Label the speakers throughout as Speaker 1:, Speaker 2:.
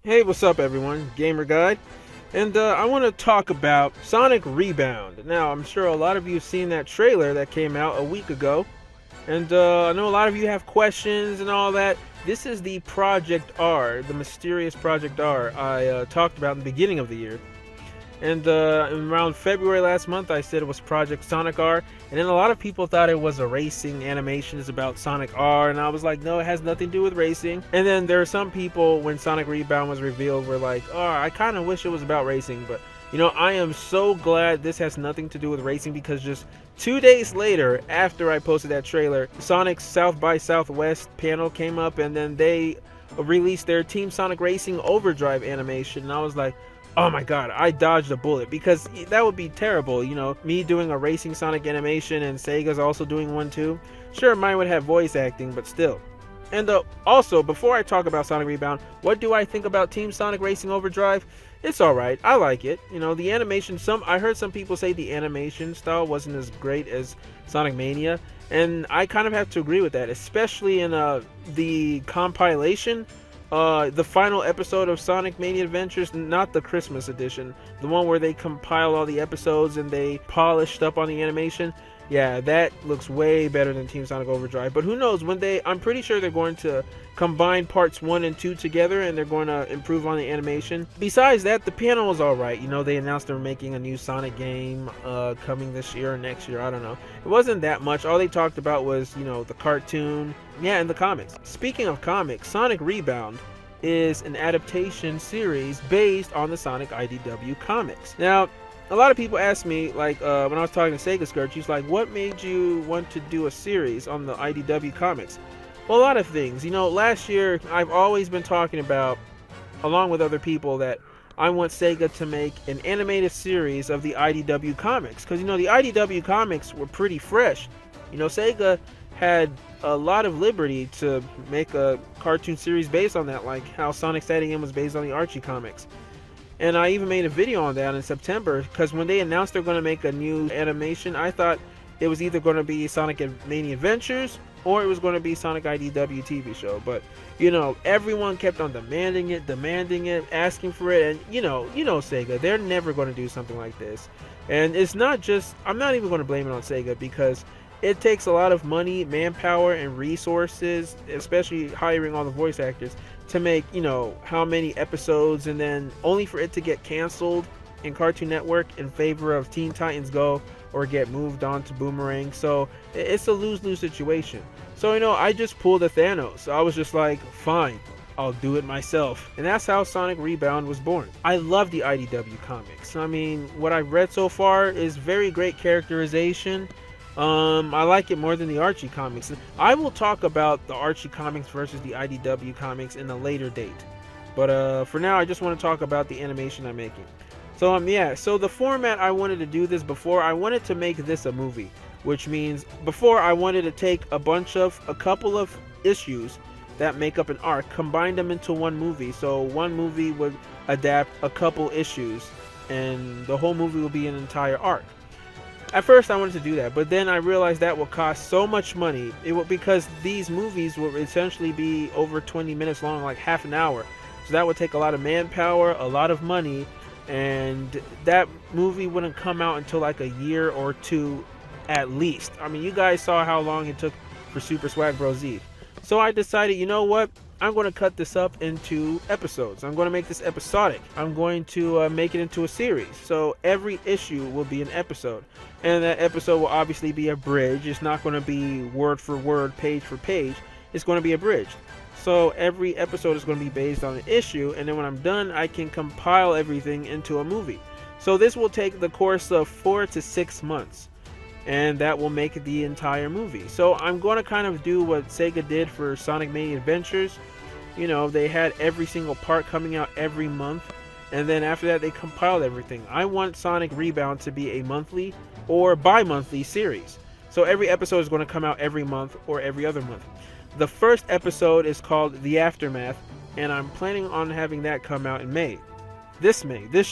Speaker 1: Hey, what's up, everyone? Gamer Guide. And I want to talk about Sonic Rebound. Now, I'm sure a lot of you have seen that trailer that came out a week ago. And I know a lot of you have questions and all that. This is the Project R, the mysterious Project R I talked about in the beginning of the year. And around February last month, I said it was Project Sonic R. And then a lot of people thought it was a racing animation. It's about Sonic R. And I was like, no, it has nothing to do with racing. And then there are some people, when Sonic Rebound was revealed, were like, oh, I kind of wish it was about racing. But, I am so glad this has nothing to do with racing, because just 2 days later, after I posted that trailer, Sonic's South by Southwest panel came up. And then they released their Team Sonic Racing Overdrive animation. And I was like, oh my god, I dodged a bullet, because that would be terrible, me doing a racing Sonic animation and Sega's also doing one too. Sure, mine would have voice acting, but still. And also, before I talk about Sonic Rebound, what do I think about Team Sonic Racing Overdrive? It's alright, I like it. The animation, I heard some people say the animation style wasn't as great as Sonic Mania, and I kind of have to agree with that, especially in the compilation. The final episode of Sonic Mania Adventures, not the Christmas edition, the one where they compile all the episodes and they polished up on the animation. Yeah, that looks way better than Team Sonic Overdrive. But who knows, I'm pretty sure they're going to combine parts 1 and 2 together, and they're going to improve on the animation. Besides that, the panel was alright. They announced they're making a new Sonic game coming this year or next year, I don't know. It wasn't that much. All they talked about was, the cartoon, and the comics. Speaking of comics, Sonic Rebound is an adaptation series based on the Sonic IDW comics. Now, a lot of people ask me, like when I was talking to Sega Skirt, she's like, what made you want to do a series on the IDW comics? Well, a lot of things. Last year, I've always been talking about, along with other people, that I want Sega to make an animated series of the IDW comics. Because, the IDW comics were pretty fresh. Sega had a lot of liberty to make a cartoon series based on that, like how Sonic Stadium was based on the Archie comics. And I even made a video on that in September, because when they announced they're going to make a new animation, I thought it was either going to be Sonic Mania Adventures or it was going to be Sonic IDW TV show. But everyone kept on demanding it, asking for it, and Sega, they're never going to do something like this. And it's not just, I'm not even going to blame it on Sega, because it takes a lot of money, manpower, and resources, especially hiring all the voice actors, to make, how many episodes, and then only for it to get canceled in Cartoon Network in favor of Teen Titans Go or get moved on to Boomerang. So it's a lose-lose situation. So, I just pulled a Thanos. I was just like, fine, I'll do it myself. And that's how Sonic Rebound was born. I love the IDW comics. I mean, what I've read so far is very great characterization. I like it more than the Archie comics. I will talk about the Archie comics versus the IDW comics in a later date. But for now, I just want to talk about the animation I'm making. So so the format I wanted to do this before, I wanted to make this a movie, which means before I wanted to take a couple of issues that make up an arc, combine them into one movie. So one movie would adapt a couple issues, and the whole movie will be an entire arc. At first I wanted to do that, but then I realized that would cost so much money. Because these movies would essentially be over 20 minutes long, like half an hour. So that would take a lot of manpower, a lot of money, and that movie wouldn't come out until like a year or two at least. I mean, you guys saw how long it took for Super Swag Bros. Z. So I decided, you know what? I'm going to cut this up into episodes. I'm going to make this episodic. I'm going to make it into a series. So every issue will be an episode. And that episode will obviously be abridged. It's not going to be word for word, page for page. It's going to be abridged. So every episode is going to be based on an issue. And then when I'm done, I can compile everything into a movie. So this will take the course of 4 to 6 months. And that will make it the entire movie. So I'm going to kind of do what Sega did for Sonic Mania Adventures. They had every single part coming out every month, and then after that they compiled everything. I want Sonic Rebound to be a monthly or bi-monthly series. So every episode is going to come out every month or every other month. The first episode is called The Aftermath, and I'm planning on having that come out in May, this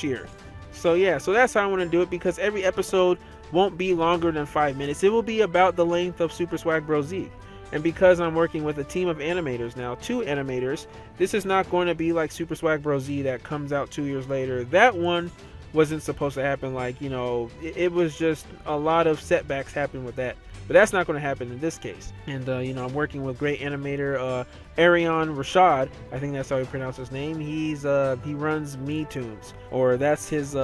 Speaker 1: year. So that's how I want to do it, because every episode won't be longer than 5 minutes. It will be about the length of Super Swag Bros. Z. And because I'm working with a team of animators now, 2 animators, this is not going to be like Super Swag Bro Z that comes out 2 years later. That one wasn't supposed to happen. Like, you know, it was just a lot of setbacks happened with that. But that's not going to happen in this case. And, you know, I'm working with great animator Arion Rashad. I think that's how you pronounce his name. He runs MeToons, or that's his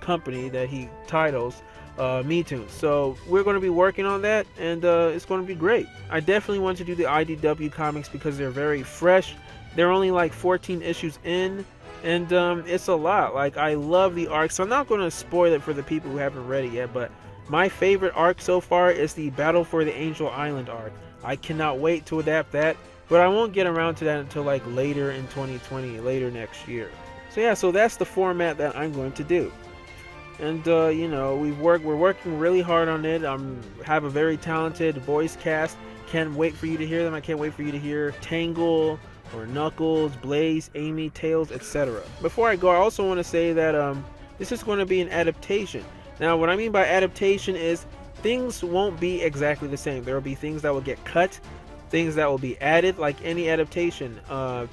Speaker 1: company that he titles MeToons. So we're going to be working on that, and it's going to be great. I definitely want to do the IDW comics because they're very fresh. They're only like 14 issues in, and it's a lot. Like, I love the arc, so I'm not going to spoil it for the people who haven't read it yet, but my favorite arc so far is the Battle for the Angel Island arc. I cannot wait to adapt that, but I won't get around to that until like later in 2020, later next year. So yeah, so that's the format that I'm going to do. And you know, we're working really hard on it. Have a very talented voice cast. Can't wait for you to hear them. I can't wait for you to hear Tangle or Knuckles, Blaze, Amy, Tails, etc. Before I go, I also want to say that this is going to be an adaptation. Now, what I mean by adaptation is things won't be exactly the same. There will be things that will get cut, things that will be added, like any adaptation.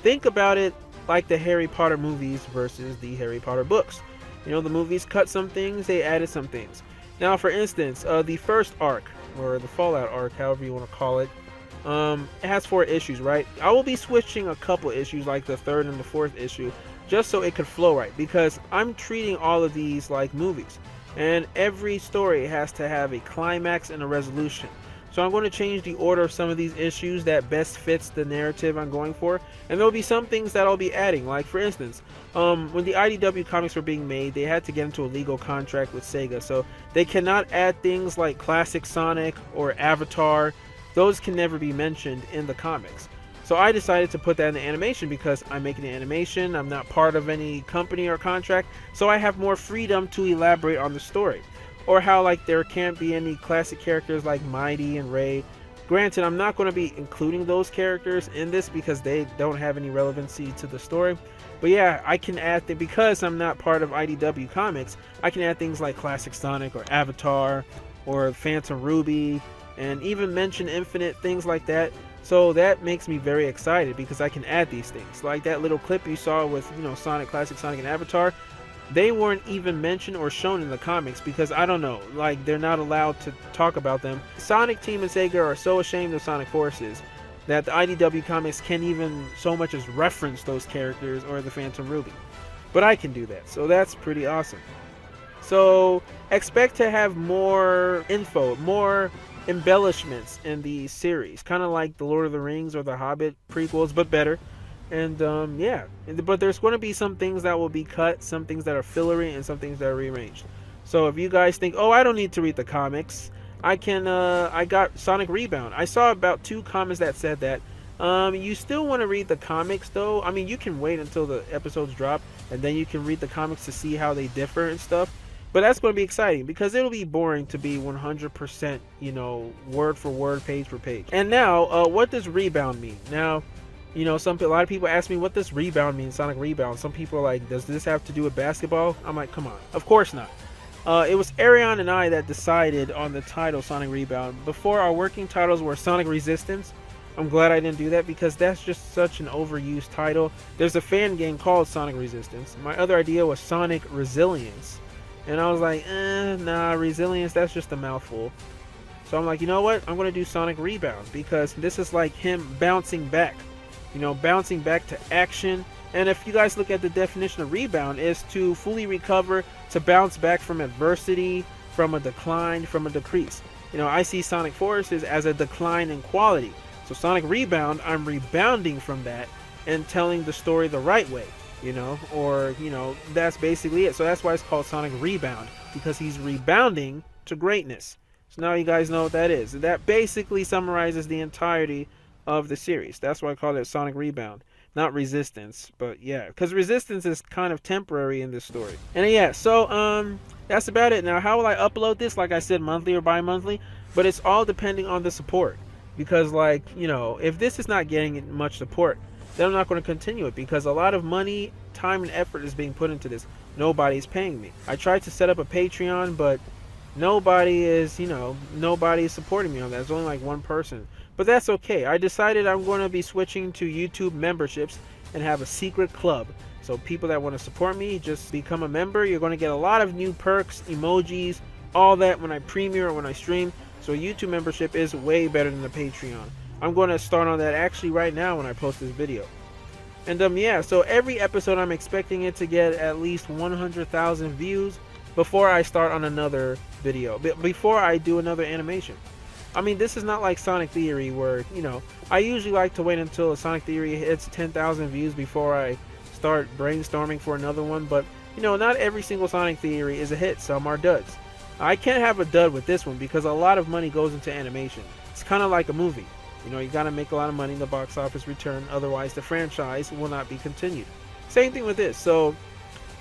Speaker 1: Think about it like the Harry Potter movies versus the Harry Potter books. You know, the movies cut some things, they added some things. Now, for instance, the first arc, or the Fallout arc, however you want to call it, it has 4 issues, right? I will be switching a couple issues, like the 3rd and the 4th issue, just so it could flow right, because I'm treating all of these like movies. And every story has to have a climax and a resolution. So I'm going to change the order of some of these issues that best fits the narrative I'm going for. And there'll be some things that I'll be adding. Like, for instance, when the IDW comics were being made, they had to get into a legal contract with Sega. So they cannot add things like Classic Sonic or Avatar. Those can never be mentioned in the comics. So I decided to put that in the animation because I'm making the animation. I'm not part of any company or contract. So I have more freedom to elaborate on the story. Or how, like, there can't be any classic characters like Mighty and Ray. Granted, I'm not going to be including those characters in this because they don't have any relevancy to the story. But yeah, I can add because I'm not part of IDW Comics, I can add things like Classic Sonic or Avatar or Phantom Ruby, and even mention Infinite, things like that. So that makes me very excited because I can add these things. Like that little clip you saw with, you know, Sonic, Classic Sonic, and Avatar. They weren't even mentioned or shown in the comics because, I don't know, like, they're not allowed to talk about them. Sonic Team and Sega are so ashamed of Sonic Forces that the IDW comics can't even so much as reference those characters or the Phantom Ruby. But I can do that, so that's pretty awesome. So expect to have more info, more embellishments in the series, kind of like the Lord of the Rings or the Hobbit prequels, but better. And yeah, but there's going to be some things that will be cut, some things that are fillery, and some things that are rearranged. So if you guys think, oh, I don't need to read the comics, I got Sonic Rebound. I saw about 2 comments that said that. You still want to read the comics though. I mean, you can wait until the episodes drop, and then you can read the comics to see how they differ and stuff. But that's going to be exciting because it'll be boring to be 100%, you know, word for word, page for page. And now, what does Rebound mean? Now, you know, a lot of people ask me what this Rebound means, Sonic Rebound. Some people are like, does this have to do with basketball? I'm like, come on. Of course not. It was Arion and I that decided on the title Sonic Rebound. Before, our working titles were Sonic Resistance. I'm glad I didn't do that because that's just such an overused title. There's a fan game called Sonic Resistance. My other idea was Sonic Resilience. And I was like, nah, Resilience, that's just a mouthful. So I'm like, you know what? I'm going to do Sonic Rebound because this is like him bouncing back. You know, bouncing back to action. And if you guys look at the definition of rebound, is to fully recover, to bounce back from adversity, from a decline, from a decrease. You know, I see Sonic Forces as a decline in quality. So Sonic Rebound, I'm rebounding from that and telling the story the right way, you know, or, you know, that's basically it. So that's why it's called Sonic Rebound, because he's rebounding to greatness. So now you guys know what that is. That basically summarizes the entirety of the series. That's why I call it Sonic Rebound, not Resistance. But yeah, because Resistance is kind of temporary in this story. And yeah, so that's about it. Now, how will I upload this? Like I said, monthly or bi-monthly, but it's all depending on the support. Because, like, you know, if this is not getting much support, then I'm not going to continue it, because a lot of money, time, and effort is being put into this. Nobody's paying me. I tried to set up a Patreon, but nobody is, you know, nobody is supporting me on that. There's only like one person. But that's okay. I decided I'm going to be switching to YouTube memberships and have a secret club. So people that want to support me, just become a member. You're going to get a lot of new perks, emojis, all that when I premiere or when I stream. So YouTube membership is way better than the Patreon. I'm going to start on that actually right now when I post this video. And yeah, so every episode I'm expecting it to get at least 100,000 views before I start on another video, before I do another animation. I mean, this is not like Sonic Theory where, you know, I usually like to wait until a Sonic Theory hits 10,000 views before I start brainstorming for another one. But, you know, not every single Sonic Theory is a hit. Some are duds. I can't have a dud with this one because a lot of money goes into animation. It's kind of like a movie. You know, you got to make a lot of money in the box office return, otherwise the franchise will not be continued. Same thing with this. So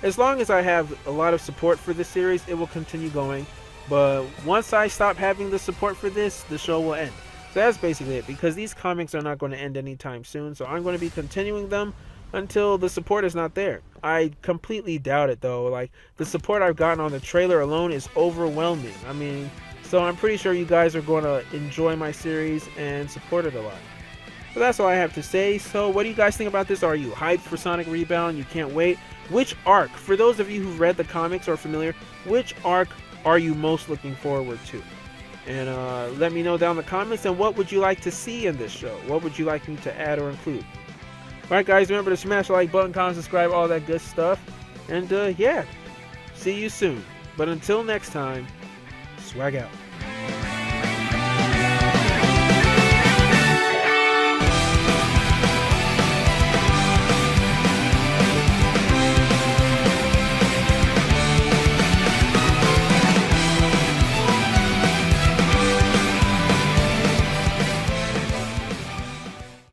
Speaker 1: as long as I have a lot of support for this series, it will continue going. But once I stop having the support for this, the show will end. So that's basically it, because these comics are not going to end anytime soon. So I'm going to be continuing them until the support is not there. I completely doubt it though. Like, the support I've gotten on the trailer alone is overwhelming. I mean, so I'm pretty sure you guys are going to enjoy my series and support it a lot. So that's all I have to say. So what do you guys think about this? Are you hyped for Sonic Rebound? You can't wait? Which arc, for those of you who've read the comics or are familiar, which arc are you most looking forward to? And let me know down in the comments. And what would you like to see in this show? What would you like me to add or include? Alright guys, remember to smash the like button, comment, subscribe, all that good stuff. And yeah, see you soon. But until next time, swag out.